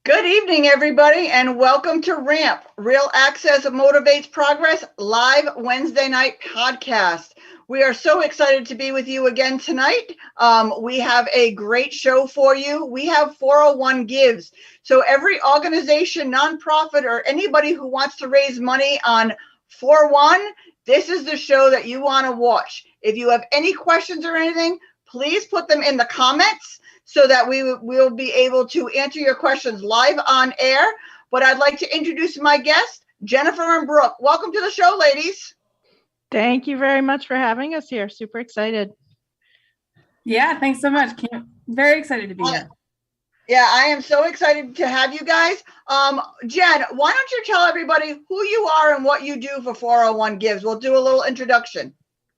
Good evening, everybody, and welcome to RAMP, Real Access Motivates Progress, live Wednesday night podcast. We are so excited to be with you again tonight. We have a great show for you. We have 401 Gives. So every organization, nonprofit, or anybody who wants to raise money on 401, this is the show that you want to watch. If you have any questions or anything, please put them in the comments so that we will be able to answer your questions live on air. But I'd like to introduce my guests, Jennifer and Brooke. Welcome to the show, ladies. Thank you very much for having us here. Super excited. Yeah, thanks so much. Very excited to be here. Yeah, I am so excited to have you guys. Jen, why don't you tell everybody who you are and what you do for 401 Gives? We'll do a little introduction.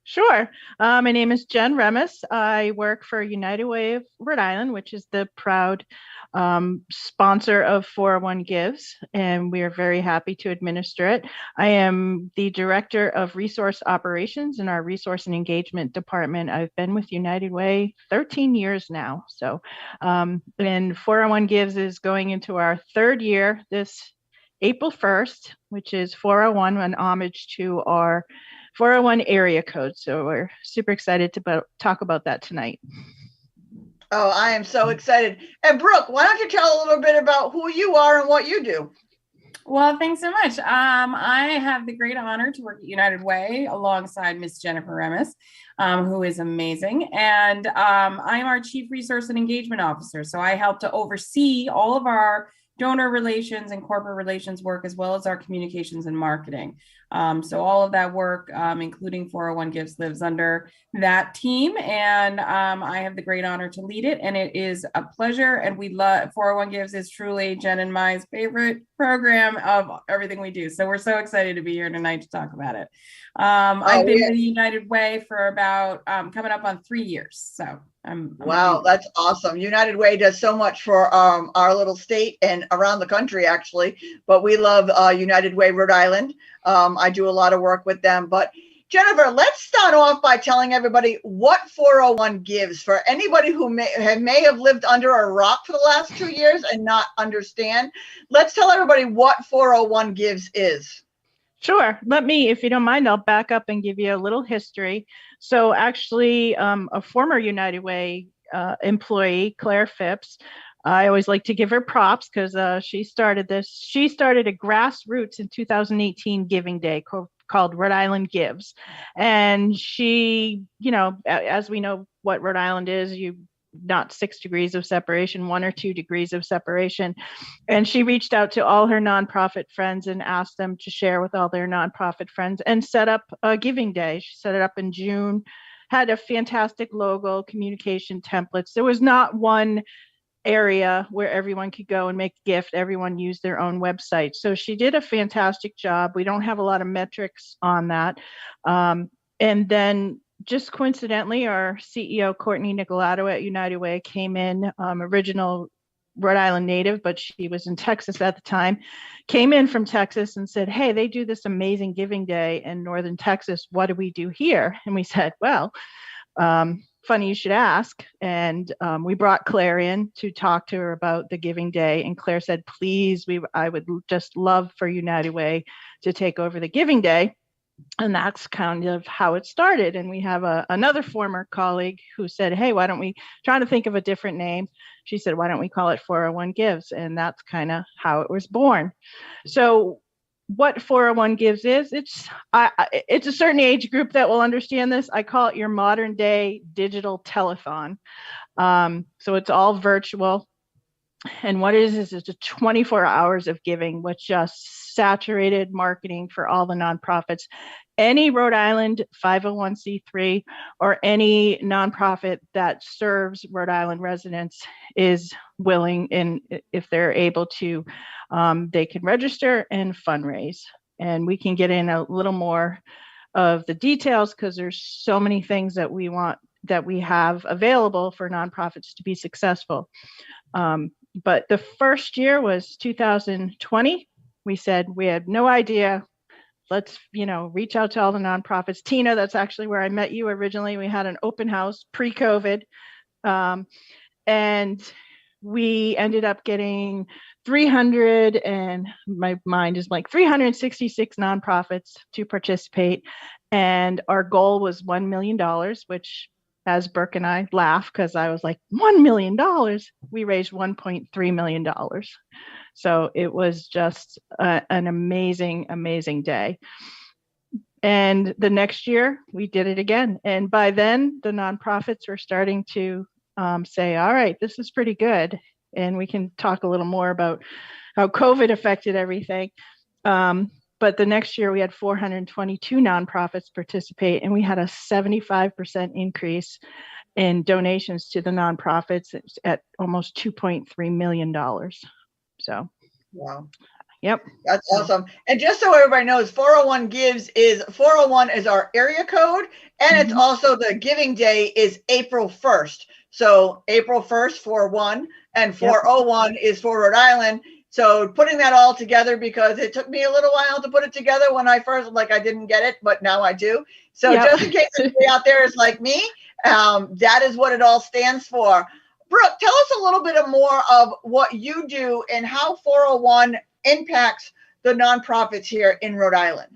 Sure. My name is Jen Remis. I work for United Way of Rhode Island, which is the proud sponsor of 401 Gives, and we are very happy to administer it. I am the Director of Resource Operations in our Resource and Engagement Department. I've been with United Way 13 years now. So, and 401 Gives is going into our third year this April 1st, which is 401, an homage to our 401 area code. So we're super excited to talk about that tonight. Oh, I am so excited. And Brooke, why don't you tell a little bit about who you are and what you do? Well, thanks so much. I have the great honor to work at United Way alongside Miss Jennifer Remis, who is amazing. And I am our Chief Resource and Engagement Officer. So I help to oversee all of our donor relations and corporate relations work, as well as our communications and marketing. So all of that work, including 401 Gives, lives under that team. And I have the great honor to lead it. And it is a pleasure. And we love 401 Gives is truly Jen and my favorite program of everything we do. So we're so excited to be here tonight to talk about it. I've been with United Way for about coming up on 3 years. So wow, that's awesome. United Way does so much for our little state and around the country, actually. But we love United Way Rhode Island. I do a lot of work with them. But Jennifer, let's start off by telling everybody what 401 Gives for anybody who may have lived under a rock for the last 2 years and not understand. Let's tell everybody what 401 Gives is. Sure. Let me, if you don't mind, I'll back up and give you a little history. So actually, a former United Way employee, Claire Phipps, I always like to give her props because she started this. She started a grassroots in 2018 Giving Day called Rhode Island Gives. And she, as we know what Rhode Island is, not 6 degrees of separation, 1 or 2 degrees of separation. And she reached out to all her nonprofit friends and asked them to share with all their nonprofit friends and set up a Giving Day. She set it up in June, had a fantastic logo, communication templates. There was not one area where everyone could go and make a gift. Everyone used their own website. So she did a fantastic job. We don't have a lot of metrics on that. And then just coincidentally, our CEO, Courtney Nicolato at United Way, came in, original Rhode Island native, but she was in Texas at the time, came in from Texas and said, hey, they do this amazing Giving Day in Northern Texas. What do we do here? And we said, well, funny you should ask. And we brought Claire in to talk to her about the Giving Day. And Claire said, please, I would just love for United Way to take over the Giving Day. And that's kind of how it started. And we have another former colleague who said, hey, why don't we try to think of a different name? She said, why don't we call it 401 Gives? And that's kind of how it was born. So what 401 Gives is, it's a certain age group that will understand this. I call it your modern day digital telethon. So it's all virtual. And what it is it's a 24 hours of giving with just saturated marketing for all the nonprofits. Any Rhode Island 501c3 or any nonprofit that serves Rhode Island residents is willing, and if they're able to, they can register and fundraise. And we can get in a little more of the details because there's so many things that we have available for nonprofits to be successful. But the first year was 2020. We said we had no idea. Let's, reach out to all the nonprofits. Tina, that's actually where I met you originally. We had an open house pre-COVID. And we ended up getting 300, and my mind is like 366 nonprofits to participate. And our goal was $1 million, which, as Burke and I laugh, because I was like, $1 million. We raised $1.3 million. So it was just an amazing, amazing day. And the next year we did it again. And by then the nonprofits were starting to say, all right, this is pretty good. And we can talk a little more about how COVID affected everything. But the next year we had 422 nonprofits participate, and we had a 75% increase in donations to the nonprofits at almost $2.3 million. So, wow. Yep. That's awesome. And just so everybody knows, 401 Gives is 401 is our area code, and it's also the giving day is April 1st. So April 1st, 401, and 401 is for Rhode Island. So putting that all together, because it took me a little while to put it together when I first, like, I didn't get it, but now I do. So just in case anybody out there is like me, that is what it all stands for. Brooke, tell us a little bit more of what you do and how 401 impacts the nonprofits here in Rhode Island.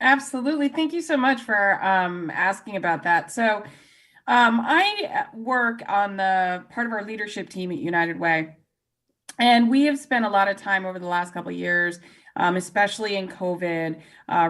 Absolutely. Thank you so much for asking about that. So I work on the part of our leadership team at United Way, and we have spent a lot of time over the last couple of years, especially in COVID,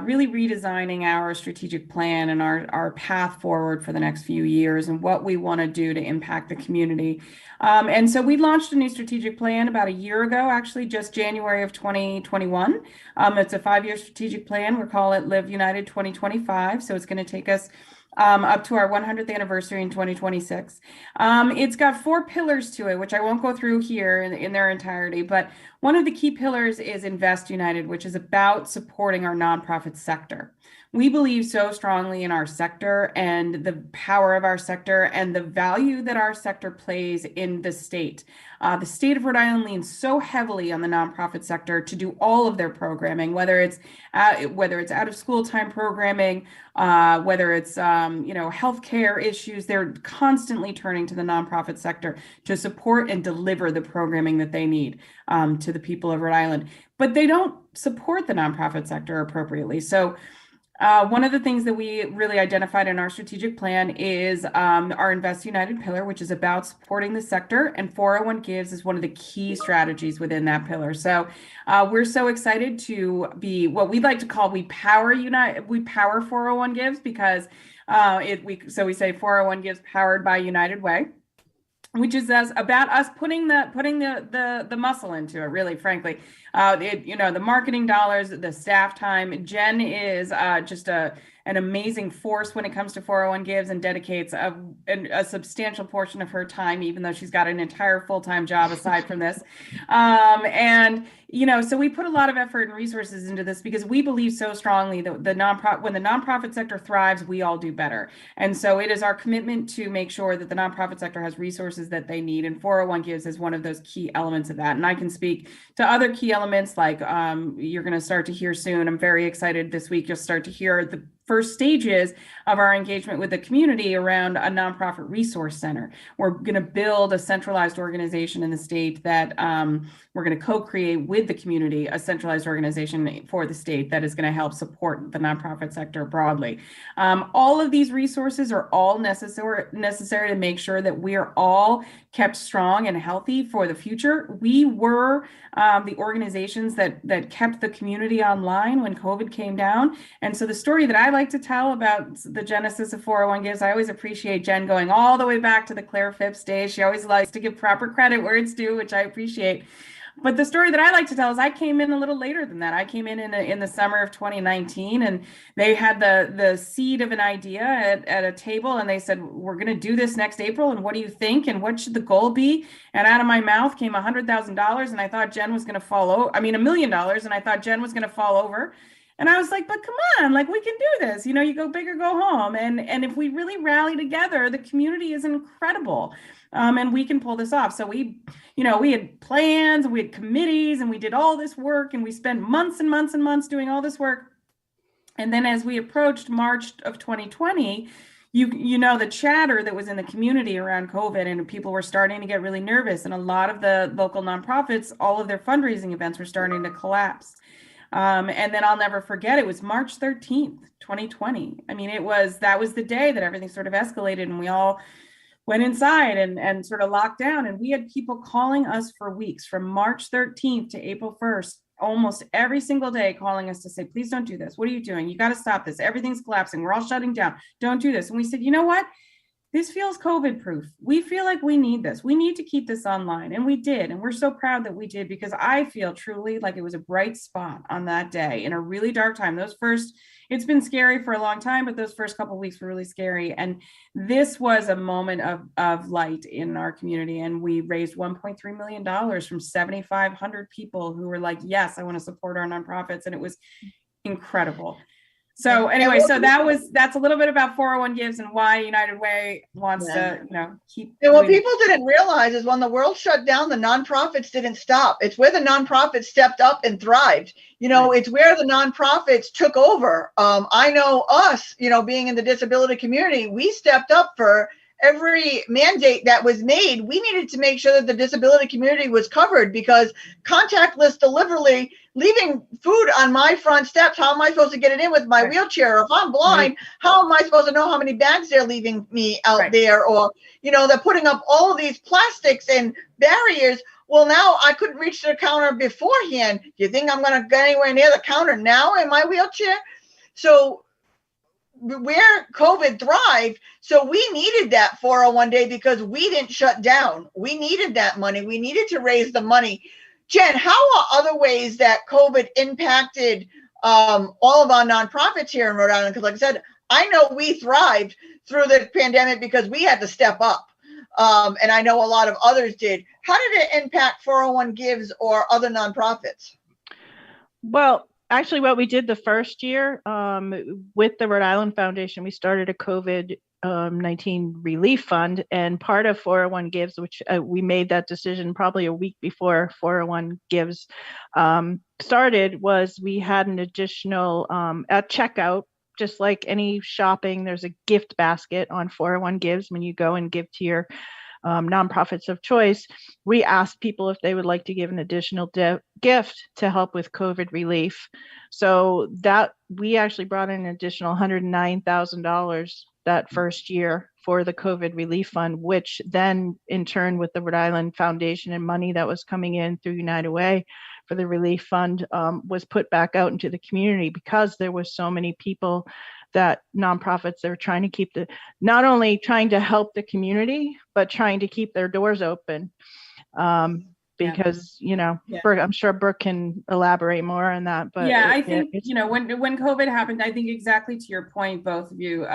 really redesigning our strategic plan and our path forward for the next few years and what we want to do to impact the community. And so we launched a new strategic plan about a year ago, actually just January of 2021. It's a 5-year strategic plan. We call it Live United 2025. So it's going to take us up to our 100th anniversary in 2026. It's got 4 pillars to it, which I won't go through here in their entirety, but one of the key pillars is Invest United, which is about supporting our nonprofit sector. We believe so strongly in our sector and the power of our sector and the value that our sector plays in the state. The state of Rhode Island leans so heavily on the nonprofit sector to do all of their programming, whether it's out of school time programming, whether it's healthcare issues. They're constantly turning to the nonprofit sector to support and deliver the programming that they need to the people of Rhode Island. But they don't support the nonprofit sector appropriately. So one of the things that we really identified in our strategic plan is our Invest United pillar, which is about supporting the sector, and 401 Gives is one of the key strategies within that pillar. So we're so excited to be what we'd like to call we power 401 Gives, because we say 401 Gives powered by United Way, which is about us putting the muscle into it, really, frankly. The marketing dollars, the staff time. Jen is just an amazing force when it comes to 401 Gives and dedicates a substantial portion of her time, even though she's got an entire full-time job aside from this. So we put a lot of effort and resources into this because we believe so strongly that when the nonprofit sector thrives, we all do better. And so it is our commitment to make sure that the nonprofit sector has resources that they need, and 401 Gives is one of those key elements of that. And I can speak to other key elements like you're going to start to hear soon. I'm very excited this week. You'll start to hear the first stages of our engagement with the community around a nonprofit resource center. We're going to build a centralized organization in the state that we're going to co-create with the community, a centralized organization for the state that is going to help support the nonprofit sector broadly. All of these resources are all necessary to make sure that we are all kept strong and healthy for the future. We were the organizations that kept the community online when COVID came down. And so the story that I like to tell about the genesis of 401 Gives, I always appreciate Jen going all the way back to the Claire Phipps days. She always likes to give proper credit where it's due, which I appreciate. But the story that I like to tell is I came in a little later than that. I came in the summer of 2019, and they had the seed of an idea at a table, and they said, we're going to do this next April, and what do you think, and what should the goal be? And out of my mouth came $100,000, and I thought Jen was going to $1 million, and I thought Jen was going to fall over. And I was like, but come on, like, we can do this. You go big or go home. And if we really rally together, the community is incredible. And we can pull this off. So we had plans, we had committees, and we did all this work, and we spent months and months and months doing all this work. And then as we approached March of 2020, you know, the chatter that was in the community around COVID, and people were starting to get really nervous, and a lot of the local nonprofits, all of their fundraising events were starting to collapse. And then I'll never forget, it was March 13th, 2020. I mean, that was the day that everything sort of escalated, and we all went inside and sort of locked down. And we had people calling us for weeks, from March 13th to April 1st, almost every single day, calling us to say, please don't do this. What are you doing? You got to stop this. Everything's collapsing. We're all shutting down. Don't do this. And we said, you know what? This feels COVID proof. We feel like we need this. We need to keep this online. And we did. And we're so proud that we did, because I feel truly like it was a bright spot on that day in a really dark time. It's been scary for a long time, but those first couple of weeks were really scary. And this was a moment of light in our community. And we raised $1.3 million from 7,500 people who were like, yes, I want to support our nonprofits. And it was incredible. So anyway, that's a little bit about 401 Gives and why United Way wants to, keep. And what people didn't realize is when the world shut down, the nonprofits didn't stop. It's where the nonprofits stepped up and thrived. It's where the nonprofits took over. I know us, being in the disability community, we stepped up for every mandate that was made. We needed to make sure that the disability community was covered, because contactless delivery, leaving food on my front steps, how am I supposed to get it in with my wheelchair? If I'm blind, how am I supposed to know how many bags they're leaving me out there? Or, they're putting up all of these plastics and barriers. Well, now I couldn't reach the counter beforehand. Do you think I'm going to get anywhere near the counter now in my wheelchair? So where COVID thrived, so we needed that 401 day because we didn't shut down. We needed that money. We needed to raise the money. Jen, how are other ways that COVID impacted all of our nonprofits here in Rhode Island? Because like I said, I know we thrived through the pandemic because we had to step up. And I know a lot of others did. How did it impact 401 Gives or other nonprofits? Well, actually, what we did the first year with the Rhode Island Foundation, we started a COVID-19 relief fund, and part of 401 Gives, which we made that decision probably a week before 401 Gives started, was we had an additional at checkout, just like any shopping, there's a gift basket on 401 Gives when you go and give to your nonprofits of choice. We asked people if they would like to give an additional gift to help with COVID relief. So that we actually brought in an additional $109,000 that first year for the COVID relief fund, which then in turn with the Rhode Island Foundation and money that was coming in through United Way for the relief fund was put back out into the community, because there was so many people that nonprofits, they're trying to keep not only trying to help the community, but trying to keep their doors open. Because, Brooke, I'm sure Brooke can elaborate more on that. But yeah, I think, when COVID happened, I think exactly to your point, both of you,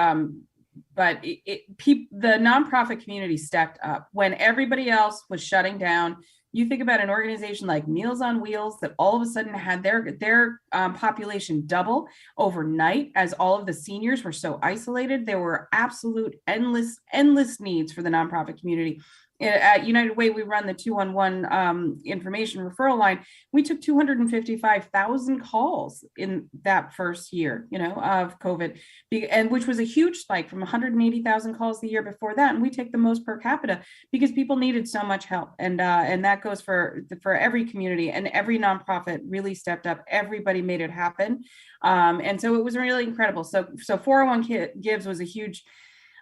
but the nonprofit community stepped up when everybody else was shutting down. You think about an organization like Meals on Wheels that all of a sudden had their population double overnight, as all of the seniors were so isolated. There were absolute endless needs for the nonprofit community. At United Way, we run the 211 information referral line. We took 255,000 calls in that first year, of COVID, and which was a huge spike from 180,000 calls the year before that. And we take the most per capita because people needed so much help, and that goes for every community, and every nonprofit really stepped up. Everybody made it happen, and so it was really incredible. So 401 Gives was a huge.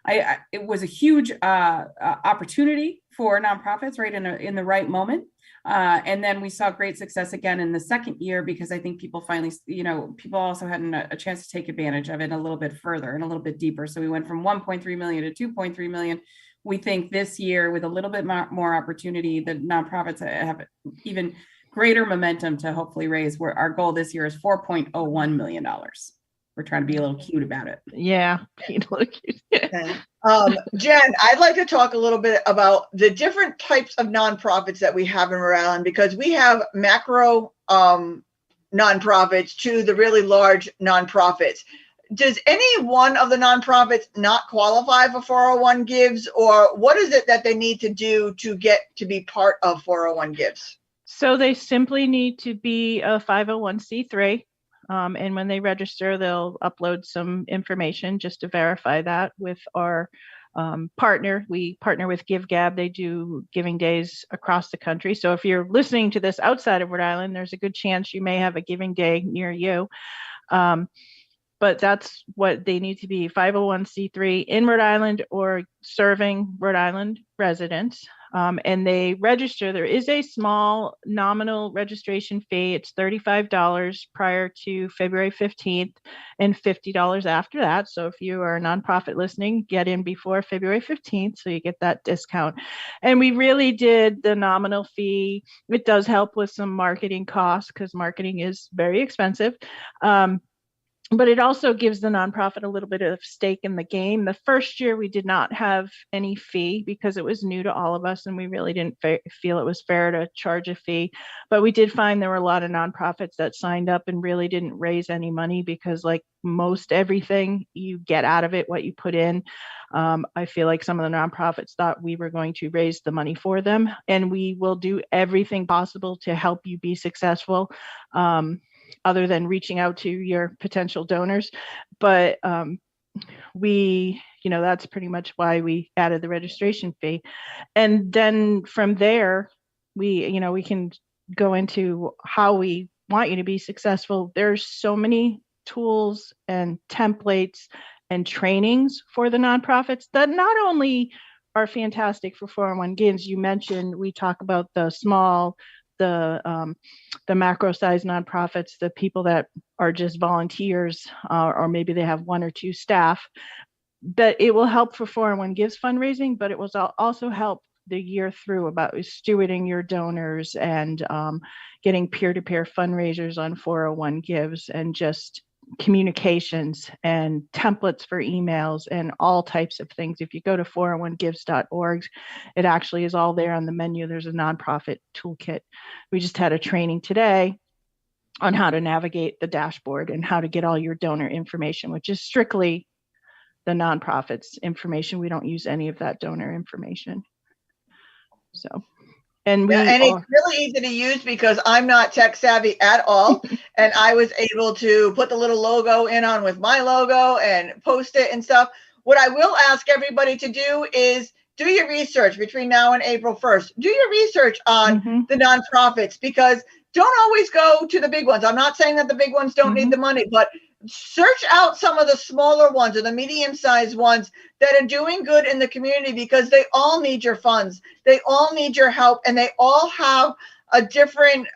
It was a huge opportunity for nonprofits, right, in the right moment. And then we saw great success again in the second year, because I think people finally, people also had a chance to take advantage of it a little bit further and a little bit deeper. So we went from 1.3 million to 2.3 million. We think this year, with a little bit more opportunity, the nonprofits have even greater momentum to hopefully raise. Where our goal this year is $4.01 million. We're trying to be a little cute about it. Yeah, being a little cute. Okay. Jen, I'd like to talk a little bit about the different types of nonprofits that we have in Rhode Island, because we have macro nonprofits to the really large nonprofits. Does any one of the nonprofits not qualify for 401 Gives, or what is it that they need to do to get to be part of 401 Gives? So they simply need to be a 501c3. And when they register, they'll upload some information just to verify that with our partner. We partner with GiveGab. They do giving days across the country. So if you're listening to this outside of Rhode Island, there's a good chance you may have a giving day near you. But that's what they need to be, 501c3 in Rhode Island or serving Rhode Island residents. And they register. There is a small nominal registration fee. It's $35 prior to February 15th and $50 after that. So if you are a nonprofit listening, get in before February 15th so you get that discount. And we really did the nominal fee. It does help with some marketing costs because marketing is very expensive. But it also gives the nonprofit a little bit of stake in the game. The first year we did not have any fee because it was new to all of us and we really didn't feel it was fair to charge a fee. But we did find there were a lot of nonprofits that signed up and really didn't raise any money because like most everything, you get out of it what you put in. I feel like some of the nonprofits thought we were going to raise the money for them, and we will do everything possible to help you be successful. Other than reaching out to your potential donors. But that's pretty much why we added the registration fee. And then from there, we can go into how we want you to be successful. There's so many tools and templates and trainings for the nonprofits that not only are fantastic for 401 gives. You mentioned we talk about the small, the macro size nonprofits, the people that are just volunteers, or maybe they have one or two staff. But it will help for 401 gives fundraising, but it will also help the year through about stewarding your donors and getting peer-to-peer fundraisers on 401 gives and just communications and templates for emails and all types of things. If you go to 401gives.org, it actually is all there on the menu. There's a nonprofit toolkit. We just had a training today on how to navigate the dashboard and how to get all your donor information, which is strictly the nonprofit's information. We don't use any of that donor information. So, and it's really easy to use because I'm not tech savvy at all. And I was able to put the little logo in on with my logo and post it and stuff. What I will ask everybody to do is do your research between now and April 1st. Do your research on the nonprofits, because don't always go to the big ones. I'm not saying that the big ones don't need the money, but search out some of the smaller ones or the medium-sized ones that are doing good in the community, because they all need your funds. They all need your help, and they all have a different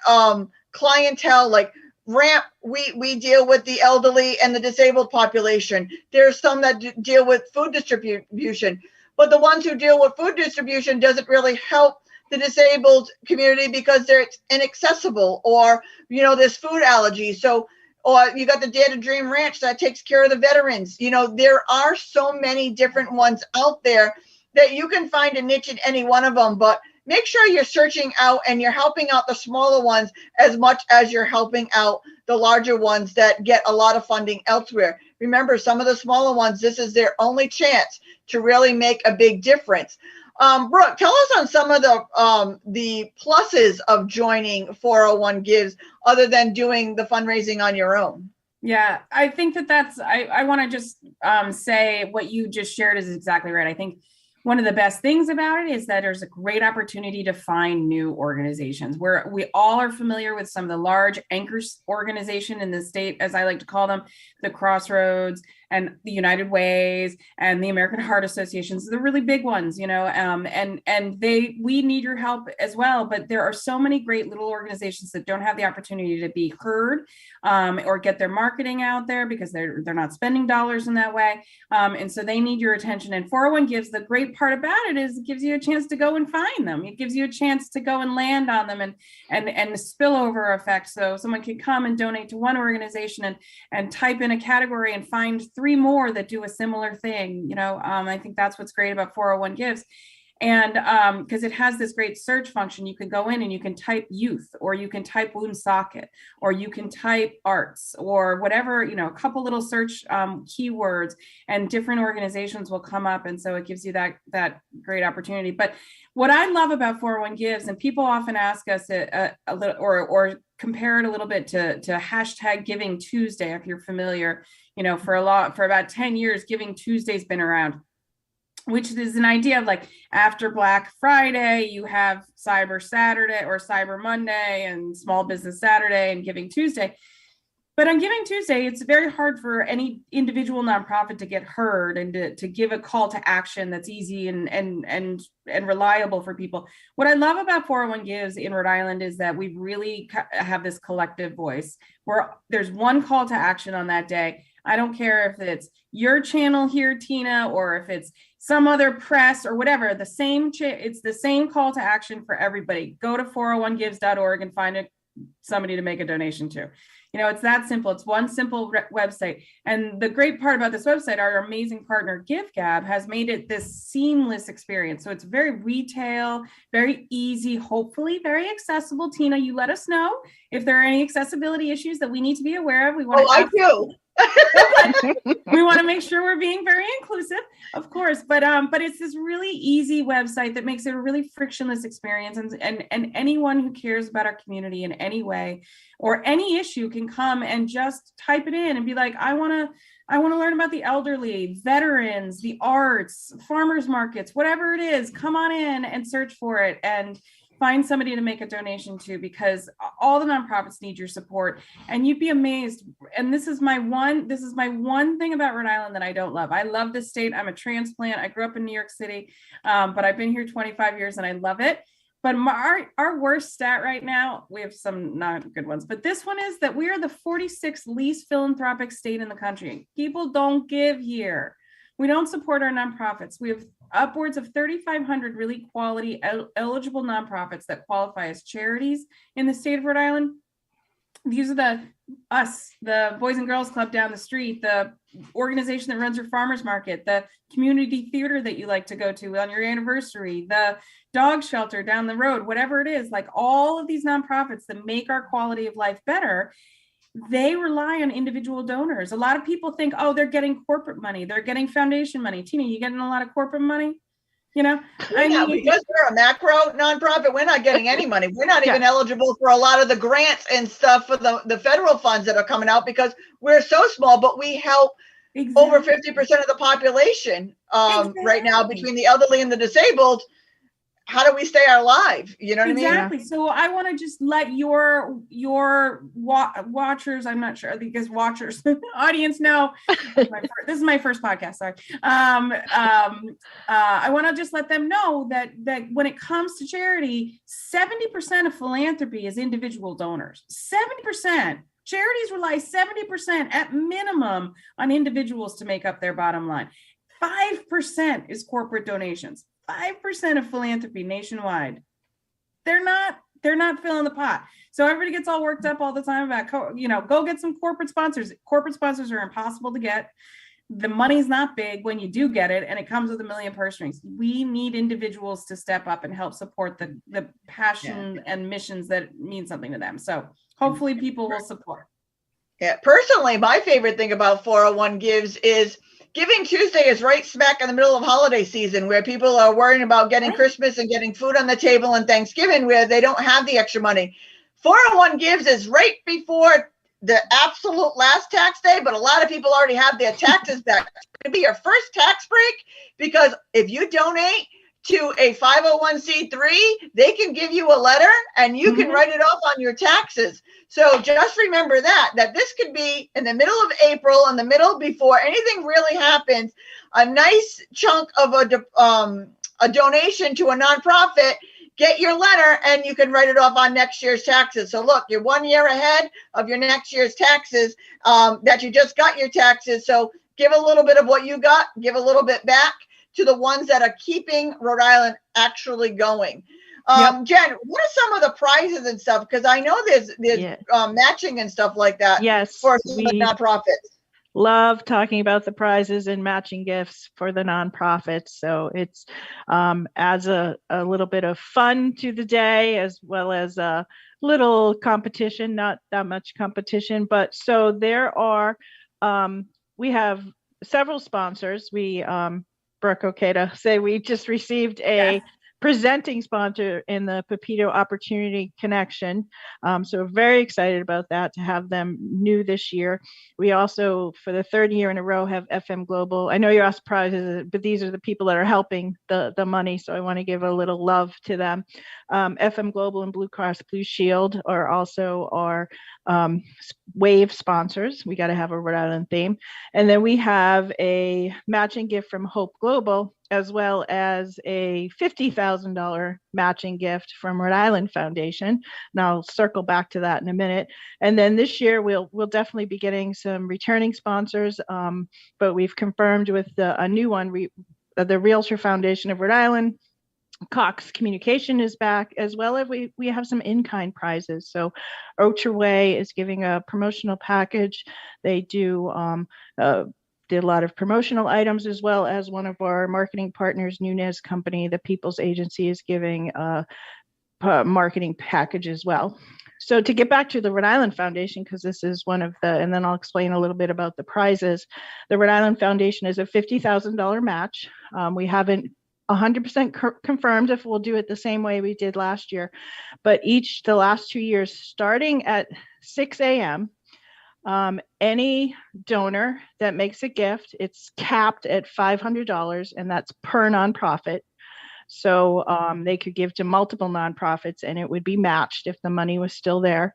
clientele. Like RAMP, we deal with the elderly and the disabled population. There's some that deal with food distribution, but the ones who deal with food distribution doesn't really help the disabled community because they're inaccessible, or there's food allergies. So, or you got the Dare to Dream Ranch that takes care of the veterans. There are so many different ones out there that you can find a niche in any one of them, but make sure you're searching out and you're helping out the smaller ones as much as you're helping out the larger ones that get a lot of funding elsewhere. Remember, some of the smaller ones, this is their only chance to really make a big difference. Brooke, tell us on some of the pluses of joining 401 Gives other than doing the fundraising on your own. Yeah, I think I want to just say what you just shared is exactly right. I think one of the best things about it is that there's a great opportunity to find new organizations where we all are familiar with some of the large anchors organization in the state, as I like to call them, the Crossroads and the United Ways and the American Heart Associations, the really big ones, and we need your help as well. But there are so many great little organizations that don't have the opportunity to be heard or get their marketing out there because they're not spending dollars in that way. And so they need your attention. And 401 Gives, the great part about it is it gives you a chance to go and find them. It gives you a chance to go and land on them and the spillover effect. So someone can come and donate to one organization and type in a category and find 3 more that do a similar thing. I think that's what's great about 401 Gives. And because it has this great search function, you can go in and you can type youth, or you can type Woonsocket, or you can type arts, or whatever, a couple little search keywords, and different organizations will come up. And so it gives you that great opportunity. But what I love about 401 Gives, and people often ask us a little, or compare it a little bit to hashtag Giving Tuesday, if you're familiar, for about 10 years, Giving Tuesday's been around, which is an idea of like after Black Friday, you have Cyber Saturday or Cyber Monday and Small Business Saturday and Giving Tuesday. But on Giving Tuesday, it's very hard for any individual nonprofit to get heard and to give a call to action that's easy and reliable for people. What I love about 401 Gives in Rhode Island is that we really have this collective voice where there's one call to action on that day. I don't care if it's your channel here, Tina, or if it's some other press or whatever, it's the same call to action for everybody. Go to 401gives.org and find somebody to make a donation to. It's that simple. It's one simple website. And the great part about this website, our amazing partner, GiveGab, has made it this seamless experience. So it's very retail, very easy, hopefully very accessible. Tina, you let us know if there are any accessibility issues that we need to be aware of. I do. We want to make sure we're being very inclusive, of course, but it's this really easy website that makes it a really frictionless experience, and anyone who cares about our community in any way or any issue can come and just type it in and be like, I want to learn about the elderly, veterans, the arts, farmers markets, whatever it is, come on in and search for it and find somebody to make a donation to, because all the nonprofits need your support. And you'd be amazed. And this is my one thing about Rhode Island that I don't love. I love this state. I'm a transplant. I grew up in New York City, but I've been here 25 years and I love it. But our worst stat right now, we have some not good ones, but this one is that we are the 46th least philanthropic state in the country. People don't give here. We don't support our nonprofits. We have upwards of 3,500 really quality eligible nonprofits that qualify as charities in the state of Rhode Island. These are the Boys and Girls Club down the street, the organization that runs your farmers market, the community theater that you like to go to on your anniversary, the dog shelter down the road, whatever it is, like all of these nonprofits that make our quality of life better. They rely on individual donors. A lot of people think, oh, they're getting corporate money. They're getting foundation money. Tina, you getting a lot of corporate money? Because we're a macro nonprofit, we're not getting any money. We're not even eligible for a lot of the grants and stuff for the federal funds that are coming out because we're so small, but we help over 50% of the population right now between the elderly and the disabled. How do we stay alive? You know what I mean? Exactly. So I want to just let your watchers, I'm not sure, because watchers, audience know, this is my first podcast, sorry. I want to just let them know that when it comes to charity, 70% of philanthropy is individual donors. 70%. Charities rely 70% at minimum on individuals to make up their bottom line. 5% is corporate donations. 5% of philanthropy nationwide. They're not filling the pot. So everybody gets all worked up all the time about, go get some corporate sponsors. Corporate sponsors are impossible to get. The money's not big when you do get it, and it comes with a million purse strings. We need individuals to step up and help support the passion and missions that mean something to them. So hopefully people will support. Yeah, personally, my favorite thing about 401 Gives is Giving Tuesday is right smack in the middle of holiday season where people are worrying about getting Christmas and getting food on the table and Thanksgiving where they don't have the extra money. 401 Gives is right before the absolute last tax day, but a lot of people already have their taxes back. It could be your first tax break because if you donate to a 501c3, they can give you a letter and you can write it off on your taxes. So just remember that this could be in the middle of April, in the middle before anything really happens, a nice chunk of a donation to a nonprofit, get your letter and you can write it off on next year's taxes. So look, you're 1 year ahead of your next year's taxes that you just got your taxes. So give a little bit of what you got, give a little bit back to the ones that are keeping Rhode Island actually going. Jen, what are some of the prizes and stuff? Because I know there's matching and stuff like that. Yes, for the nonprofits. love talking about the prizes and matching gifts for the nonprofits. So it's adds a little bit of fun to the day, as well as a little competition, not that much competition. But so there are, we have several sponsors. Brooke, okay to say we just received a Yes. presenting sponsor in the Pepito Opportunity Connection. So very excited about that, to have them new this year. We also, for the third year in a row, have FM Global. I know you asked prizes, but these are the people that are helping the money. So I want to give a little love to them. FM Global and Blue Cross Blue Shield are also our wave sponsors. We got to have a Rhode Island theme. And then we have a matching gift from Hope Global, as well as a $50,000 matching gift from Rhode Island Foundation. And I'll circle back to that in a minute. And then this year we'll definitely be getting some returning sponsors, but we've confirmed with a new one, the Realtor Foundation of Rhode Island. Cox Communication is back, as well as we have some in-kind prizes. So Outrage is giving a promotional package. They do did a lot of promotional items, as well as one of our marketing partners, Nunez Company, the People's Agency, is giving a marketing package as well. So to get back to the Rhode Island Foundation, because this is one of the, and then I'll explain a little bit about the prizes. The Rhode Island Foundation is a $50,000 match. We haven't 100% confirmed if we'll do it the same way we did last year, but the last 2 years, starting at 6 a.m., any donor that makes a gift, it's capped at $500, and that's per nonprofit. So they could give to multiple nonprofits, and it would be matched if the money was still there,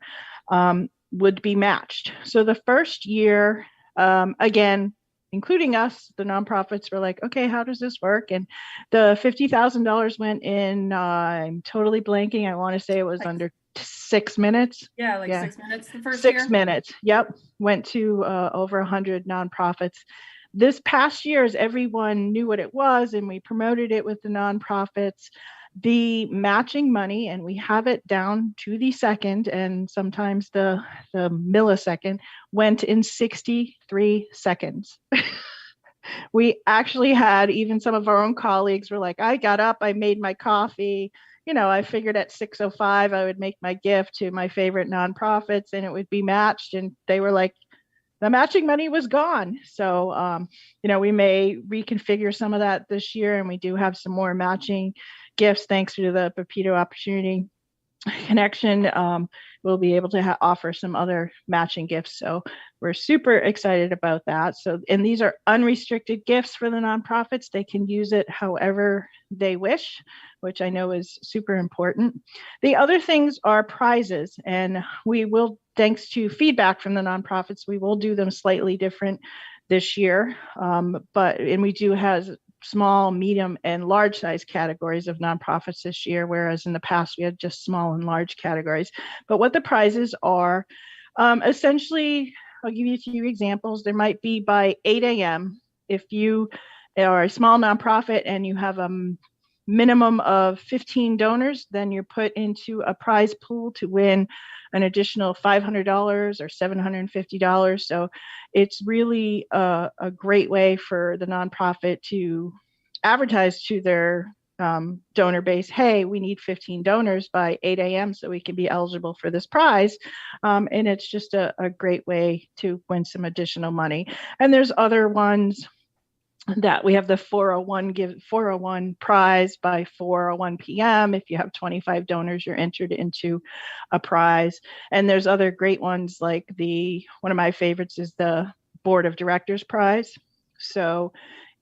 would be matched. So the first year, again, including us, the nonprofits were like, okay, how does this work? And the $50,000 went in, I'm totally blanking. I want to say it was under 6 minutes. Yeah, 6 minutes the first year. 6 minutes. Yep. Went to over 100 nonprofits. This past year, as everyone knew what it was and we promoted it with the nonprofits, the matching money, and we have it down to the second and sometimes the millisecond, went in 63 seconds. We actually had, even some of our own colleagues were like, I got up, I made my coffee. I figured at 6:05 I would make my gift to my favorite nonprofits and it would be matched. And they were like, the matching money was gone. So, we may reconfigure some of that this year, and we do have some more matching gifts thanks to the Pepito Opportunity Connection. We'll be able to offer some other matching gifts. So we're super excited about that. So, and these are unrestricted gifts for the nonprofits. They can use it however they wish, which I know is super important. The other things are prizes, and we will, thanks to feedback from the nonprofits, we will do them slightly different this year. And we do have small, medium, and large size categories of nonprofits this year, whereas in the past we had just small and large categories. But what the prizes are, essentially, I'll give you a few examples. There might be by 8 a.m. if you are a small nonprofit and you have a minimum of 15 donors, then you're put into a prize pool to win an additional $500 or $750. So it's really a great way for the nonprofit to advertise to their donor base, hey, we need 15 donors by 8 a.m. so we can be eligible for this prize. And it's just a great way to win some additional money. And there's other ones that we have the 401 prize by 4:01 p.m. If you have 25 donors, you're entered into a prize. And there's other great ones, like one of my favorites is the Board of Directors prize. So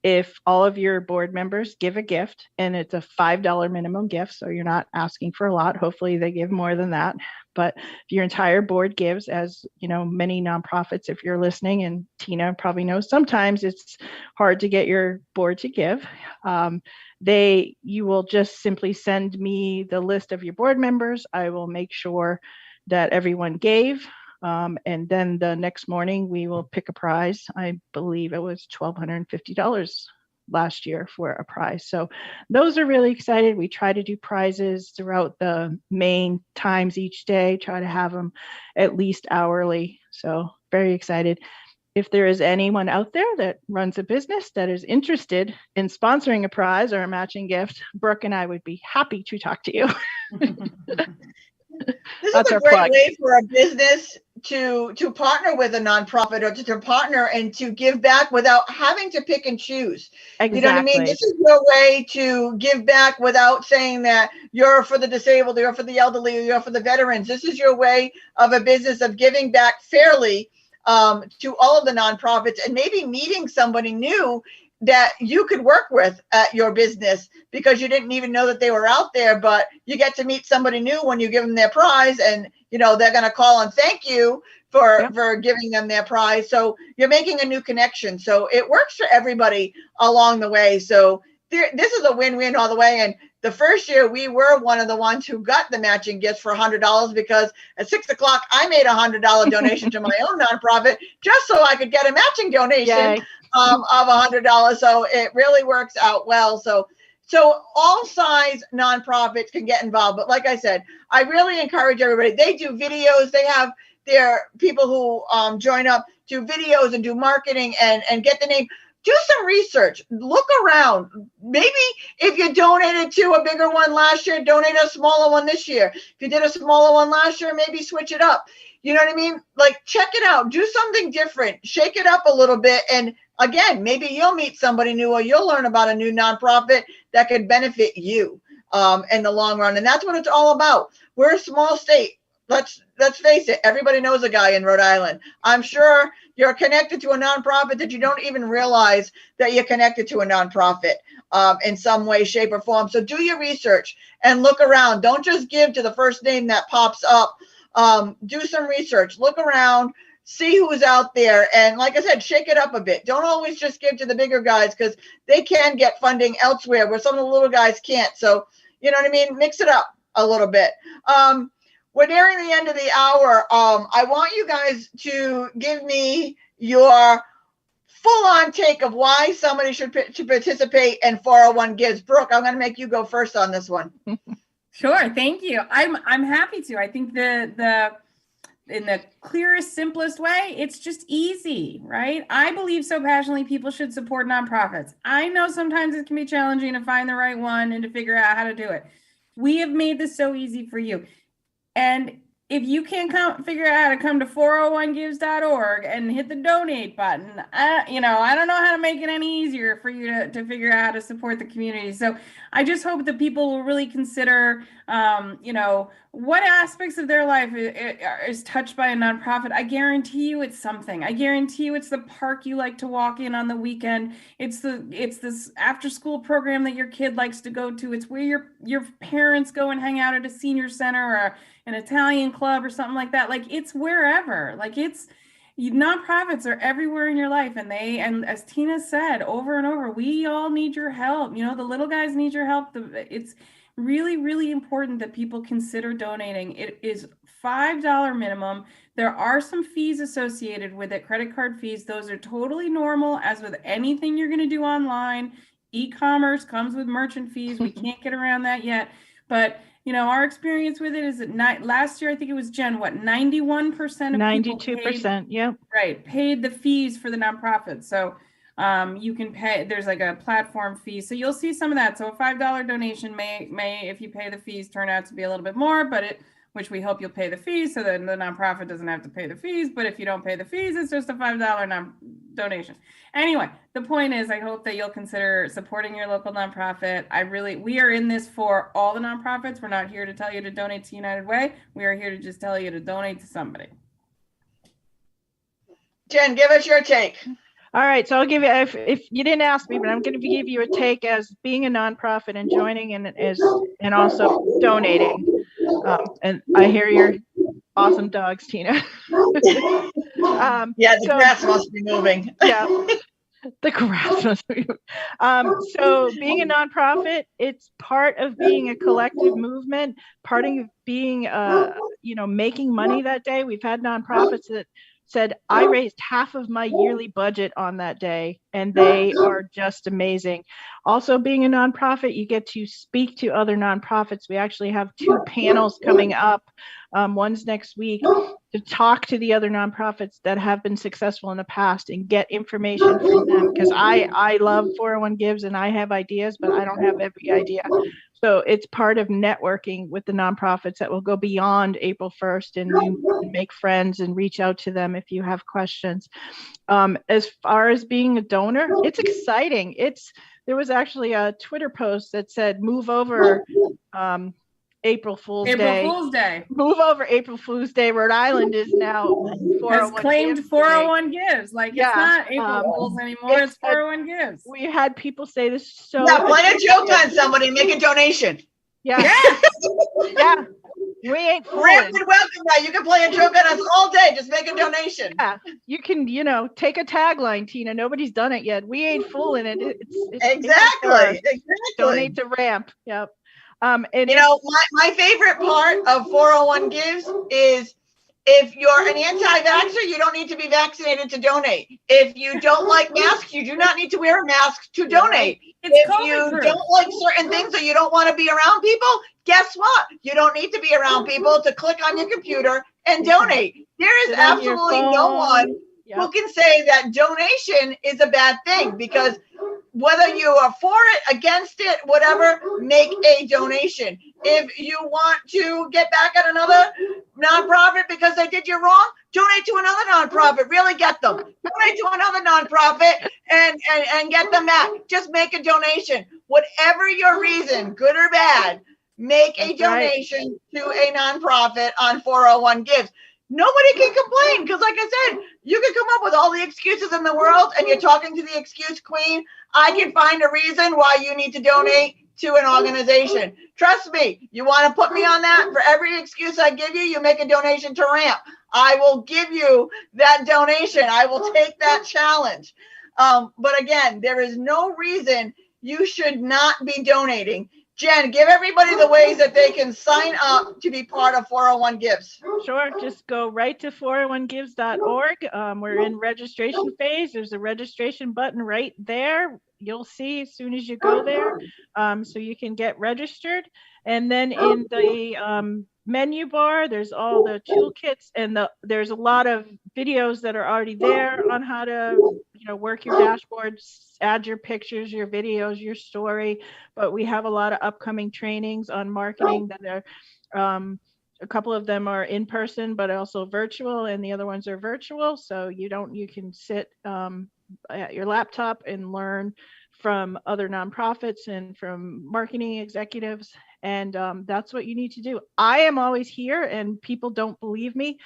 if all of your board members give a gift, and it's a $5 minimum gift, so you're not asking for a lot. Hopefully they give more than that. But if your entire board gives, as many nonprofits, if you're listening, and Tina probably knows, sometimes it's hard to get your board to give. You will just simply send me the list of your board members. I will make sure that everyone gave. And then the next morning we will pick a prize. I believe it was $1,250 last year for a prize. So those are really excited. We try to do prizes throughout the main times each day, try to have them at least hourly. So very excited. if there is anyone out there that runs a business that is interested in sponsoring a prize or a matching gift, Brooke and I would be happy to talk to you. This That's is a our great plug. way for a business to partner with a nonprofit or to partner and to give back without having to pick and choose. Exactly. You know what I mean? This is your way to give back without saying that you're for the disabled, you're for the elderly, or you're for the veterans. This is your way of a business of giving back fairly to all of the nonprofits and maybe meeting somebody new that you could work with at your business because you didn't even know that they were out there, but you get to meet somebody new when you give them their prize, and you know they're going to call and thank you for giving them their prize. So you're making a new connection. So it works for everybody along the way. So this is a win-win all the way. And the first year we were one of the ones who got the matching gifts for $100 because at 6 o'clock I made a $100 donation to my own nonprofit just so I could get a matching donation of $100. So it really works out well. So all size nonprofits can get involved. But like I said, I really encourage everybody. They do videos. They have their people who join up, do videos and do marketing and get the name. Do some research. Look around. Maybe if you donated to a bigger one last year, donate a smaller one this year. If you did a smaller one last year, maybe switch it up. You know what I mean? Like, check it out. Do something different. Shake it up a little bit. And again, maybe you'll meet somebody new or you'll learn about a new nonprofit that could benefit you in the long run. And that's what it's all about. We're a small state. Let's face it. Everybody knows a guy in Rhode Island. I'm sure you're connected to a nonprofit that you don't even realize that you're connected to a nonprofit in some way, shape, or form. So do your research and look around. Don't just give to the first name that pops up. Do some research. Look around. See who's out there. And like I said, shake it up a bit. Don't always just give to the bigger guys because they can get funding elsewhere where some of the little guys can't. So, you know what I mean? Mix it up a little bit. We're nearing the end of the hour. I want you guys to give me your full-on take of why somebody should participate in 401 gives. Brooke, I'm going to make you go first on this one. Sure, thank you. I'm happy to. I think the in the clearest, simplest way, it's just easy, right? I believe so passionately people should support nonprofits. I know sometimes it can be challenging to find the right one and to figure out how to do it. We have made this so easy for you. And if you can't figure out how to come to 401gives.org and hit the donate button, I don't know how to make it any easier for you to figure out how to support the community. So I just hope that people will really consider, what aspects of their life is touched by a nonprofit. I guarantee you it's something. I guarantee you it's the park you like to walk in on the weekend. It's this after school program that your kid likes to go to. It's where your parents go and hang out at a senior center or an Italian club or something like that. Like, it's wherever. Like, nonprofits are everywhere in your life, and as Tina said over and over, we all need your help. The little guys need your help. It's really, really important that people consider donating. It is $5 minimum. There are some fees associated with it, credit card fees. Those are totally normal, as with anything you're going to do online. E-commerce comes with merchant fees. We can't get around that yet, but our experience with it is that last year, I think it was, Jen, 91% of 92%, paid the fees for the nonprofit. So you can pay, there's like a platform fee. So you'll see some of that. So a $5 donation may, if you pay the fees, turn out to be a little bit more, which we hope you'll pay the fees so that the nonprofit doesn't have to pay the fees. But if you don't pay the fees, it's just a $5 donation. Anyway, the point is, I hope that you'll consider supporting your local nonprofit. We are in this for all the nonprofits. We're not here to tell you to donate to United Way. We are here to just tell you to donate to somebody. Jen, give us your take. All right, so I'll give you, if you didn't ask me, but I'm going to give you a take as being a nonprofit and joining and also donating. And I hear your awesome dogs, Tina. The grass must be moving. Yeah, the grass must be moving. So being a nonprofit, it's part of being a collective movement, part of being, making money that day. We've had nonprofits that said, I raised half of my yearly budget on that day, and they are just amazing. Also, being a nonprofit, you get to speak to other nonprofits. We actually have 2 panels coming up. One's next week to talk to the other nonprofits that have been successful in the past and get information from them, because I love 401 Gives and I have ideas, but I don't have every idea. So it's part of networking with the nonprofits that will go beyond April 1st, and you make friends and reach out to them if you have questions. As far as being a donor, it's exciting. There was actually a Twitter post that said, move over April Fool's Day. Move over April Fool's Day. Rhode Island is now 401 has claimed 401 Gives. Like, it's not April Fool's anymore. It's 401 Gives. We had people say this so. Yeah, play a joke on somebody, make a donation. Yeah. Yeah. We ain't fooling. Ramp would welcome that. You can play a joke on us all day. Just make a donation. Yeah, you can, take a tagline, Tina. Nobody's done it yet. We ain't fooling it. It's exactly. Donate to Ramp. Yep. And my favorite part of 401 Gives is, if you're an anti-vaxxer, you don't need to be vaccinated to donate. If you don't like masks, you do not need to wear a mask to donate. If you don't like certain things or you don't want to be around people, guess what? You don't need to be around people to click on your computer and donate. There is absolutely no one who can say that donation is a bad thing, because whether you are for it, against it, whatever, make a donation. If you want to get back at another nonprofit because they did you wrong, donate to another nonprofit. Really get them. Donate to another nonprofit and get them back. Just make a donation. Whatever your reason, good or bad, make a donation to a nonprofit on 401 Gives. Nobody can complain, because like I said, you can come up with all the excuses in the world, and you're talking to the excuse queen. I can find a reason why you need to donate to an organization. Trust me, you want to put me on that? For every excuse I give you, you make a donation to Ramp. I will give you that donation. I will take that challenge. But again, there is no reason you should not be donating. Jen, give everybody the ways that they can sign up to be part of 401 Gives. Sure. Just go right to 401gives.org. We're in registration phase. There's a registration button right there. You'll see as soon as you go there. So you can get registered. And then in the menu bar, there's all the toolkits, and there's a lot of videos that are already there on how to work your dashboards, add your pictures, your videos, your story. But we have a lot of upcoming trainings on marketing that are a couple of them are in person but also virtual, and the other ones are virtual, so you can sit at your laptop and learn from other nonprofits and from marketing executives. And that's what you need to do. I am always here, and people don't believe me.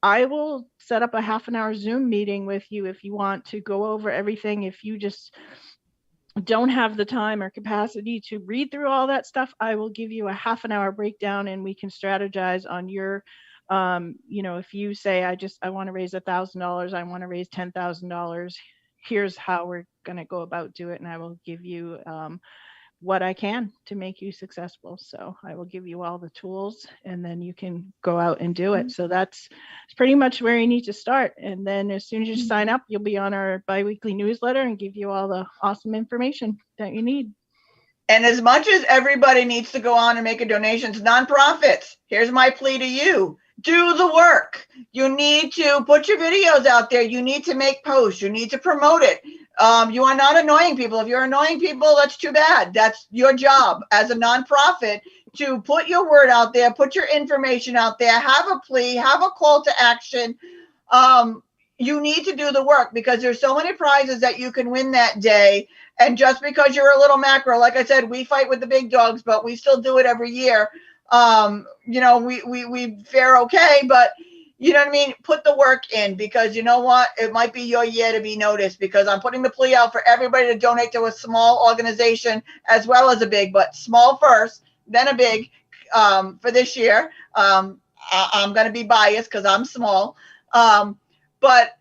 I will set up a half an hour Zoom meeting with you if you want to go over everything. If you just don't have the time or capacity to read through all that stuff, I will give you a half an hour breakdown, and we can strategize on your, if you say, I want to raise $1,000, I want to raise $10,000, here's how we're going to go about do it. And I will give you what I can to make you successful. So I will give you all the tools, and then you can go out and do it. So that's pretty much where you need to start. And then as soon as you sign up, you'll be on our biweekly newsletter and give you all the awesome information that you need. And as much as everybody needs to go on and make a donation to nonprofits, here's my plea to you. Do the work. You need to put your videos out there. You need to make posts. You need to promote it. You are not annoying people. If you're annoying people, that's too bad. That's your job as a nonprofit, to put your word out there, put your information out there, have a plea, have a call to action. You need to do the work, because there's so many prizes that you can win that day. And just because you're a little macro, like I said, we fight with the big dogs, but we still do it every year. We fare okay, but you know what I mean? Put the work in, because you know what? It might be your year to be noticed, because I'm putting the plea out for everybody to donate to a small organization as well as a big, but small first, then a big, for this year. I'm going to be biased because I'm small. But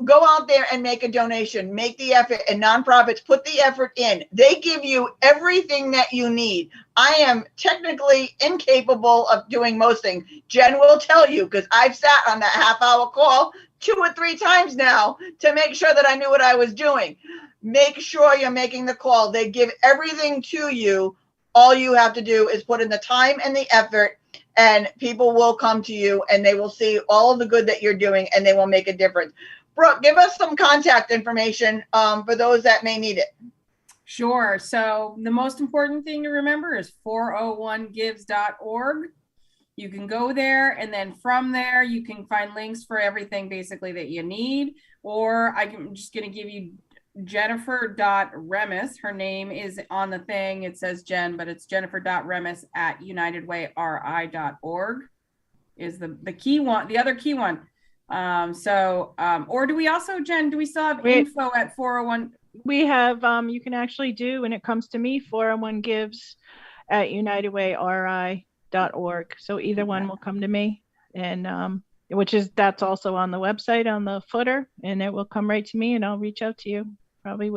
go out there and make a donation, make the effort, and nonprofits put the effort in. They give you everything that you need. I am technically incapable of doing most things. Jen will tell you, because I've sat on that half-hour call 2 or 3 times now to make sure that I knew what I was doing. Make sure you're making the call. They give everything to you All you have to do is put in the time and the effort, and people will come to you and they will see all of the good that you're doing and they will make a difference. Brooke, give us some contact information for those that may need it. Sure. So the most important thing to remember is 401gives.org. You can go there, and then from there, you can find links for everything basically that you need. Or I'm just going to give you Jennifer.Remis. Her name is on the thing. It says Jen, but it's Jennifer.Remis at UnitedWayRI.org is the key one, the other key one. Or do we also, Jen, do we still have info at 401? We have, you can actually do, when it comes to me, 401 gives at UnitedWayRI.org. So either one will come to me, and that's also on the website on the footer, and it will come right to me, and I'll reach out to you probably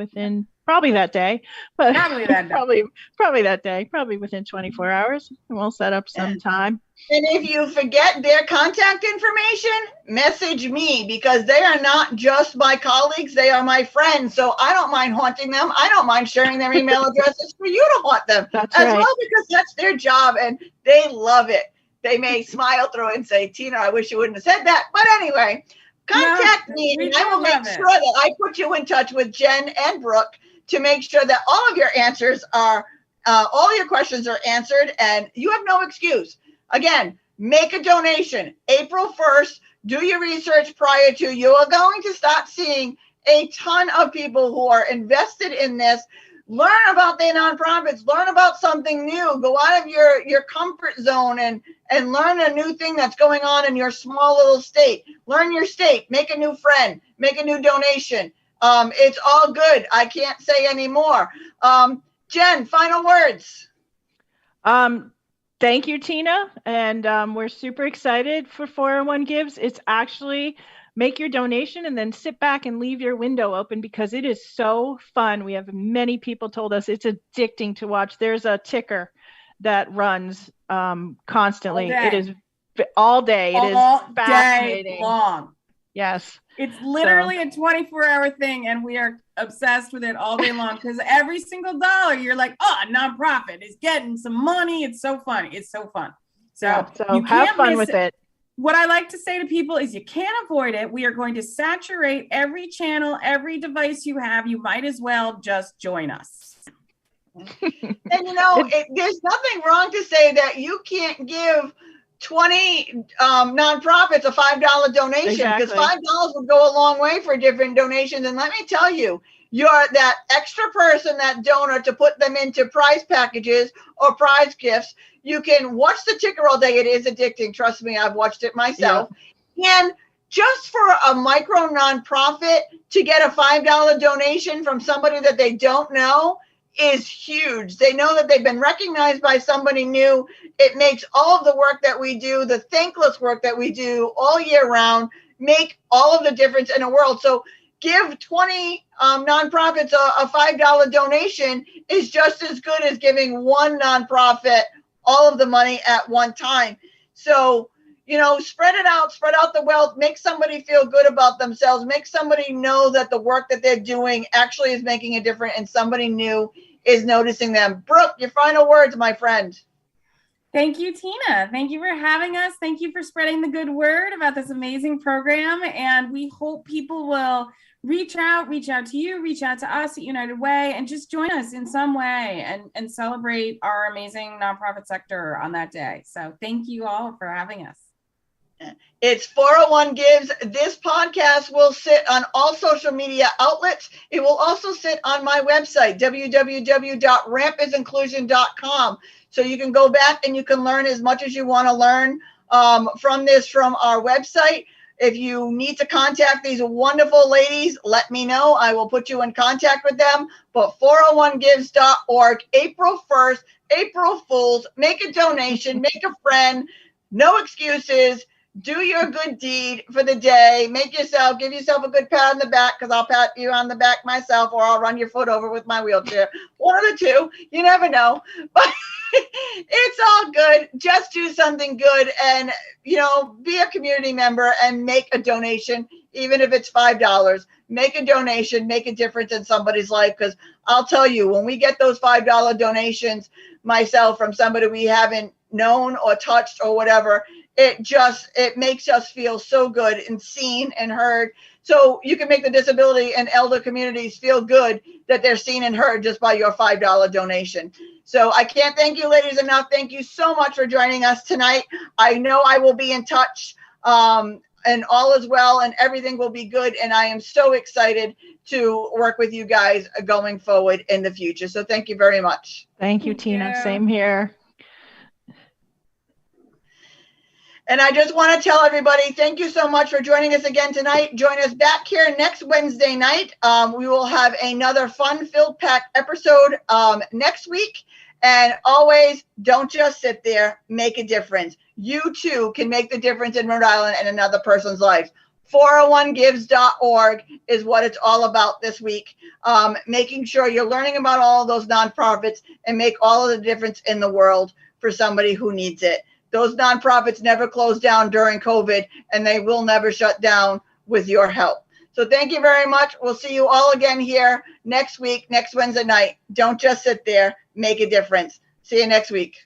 that day, but probably that day, probably within 24 hours, and we'll set up some time. And if you forget their contact information, message me, because they are not just my colleagues, they are my friends. So I don't mind haunting them. I don't mind sharing their email addresses for you to haunt them well, because that's their job and they love it. They may smile through it and say, Tina, I wish you wouldn't have said that. But anyway, contact me and I will make sure that I put you in touch with Jen and Brooke to make sure that all of your answers are, all your questions are answered and you have no excuse. Again, make a donation. April 1st, do your research prior to. You are going to start seeing a ton of people who are invested in this. Learn about their nonprofits. Learn about something new. Go out of your comfort zone and learn a new thing that's going on in your small little state. Learn your state. Make a new friend. Make a new donation. It's all good. I can't say any more. Jen, final words. Thank you, Tina. And we're super excited for 401 Gives. It's actually make your donation and then sit back and leave your window open because it is so fun. We have many people told us it's addicting to watch. There's a ticker that runs constantly. It is all day. It is fascinating. Day long. Yes. It's literally a 24-hour thing, and we are obsessed with it all day long because every single dollar you're like, oh, a nonprofit is getting some money. It's so fun. It's so fun. So you have fun with it. What I like to say to people is you can't avoid it. We are going to saturate every channel, every device you have. You might as well just join us. And there's nothing wrong to say that you can't give 20 nonprofits a $5 donation because $5 would go a long way for different donations. And let me tell you, you're that extra person, that donor, to put them into prize packages or prize gifts. You can watch the ticker all day. It is addicting. Trust me, I've watched it myself. Yeah. And just for a micro nonprofit to get a $5 donation from somebody that they don't know is huge. They know that they've been recognized by somebody new. It makes all of the work that we do, the thankless work that we do all year round, make all of the difference in the world. So give 20 nonprofits a $5 donation is just as good as giving one nonprofit all of the money at one time. So, spread it out, spread out the wealth, make somebody feel good about themselves, make somebody know that the work that they're doing actually is making a difference and somebody new is noticing them. Brooke, your final words, my friend. Thank you, Tina. Thank you for having us. Thank you for spreading the good word about this amazing program. And we hope people will reach out to you, reach out to us at United Way, and just join us in some way and celebrate our amazing nonprofit sector on that day. So thank you all for having us. It's 401 Gives. This podcast will sit on all social media outlets. It will also sit on my website, www.rampisinclusion.com. So you can go back and you can learn as much as you want to learn from our website. If you need to contact these wonderful ladies, let me know. I will put you in contact with them. But 401gives.org, April 1st, April Fools, make a donation, make a friend, no excuses. Do your good deed for the day. Give yourself a good pat on the back, because I'll pat you on the back myself, or I'll run your foot over with my wheelchair. One of the two. You never know. But it's all good. Just do something good and, be a community member and make a donation, even if it's $5. Make a donation, make a difference in somebody's life, because I'll tell you, when we get those $5 donations, myself from somebody we haven't known or touched or whatever, it makes us feel so good and seen and heard. So you can make the disability and elder communities feel good that they're seen and heard just by your $5 donation. So I can't thank you ladies enough. Thank you so much for joining us tonight. I know I will be in touch, and all is well and everything will be good. And I am so excited to work with you guys going forward in the future. So thank you very much. Thank you, Tina. Same here. And I just want to tell everybody, thank you so much for joining us again tonight. Join us back here next Wednesday night. We will have another fun-filled packed episode next week. And always, don't just sit there, make a difference. You too can make the difference in Rhode Island and another person's life. 401gives.org is what it's all about this week. Making sure you're learning about all of those nonprofits and make all of the difference in the world for somebody who needs it. Those nonprofits never closed down during COVID, and they will never shut down with your help. So thank you very much. We'll see you all again here next week, next Wednesday night. Don't just sit there, make a difference. See you next week.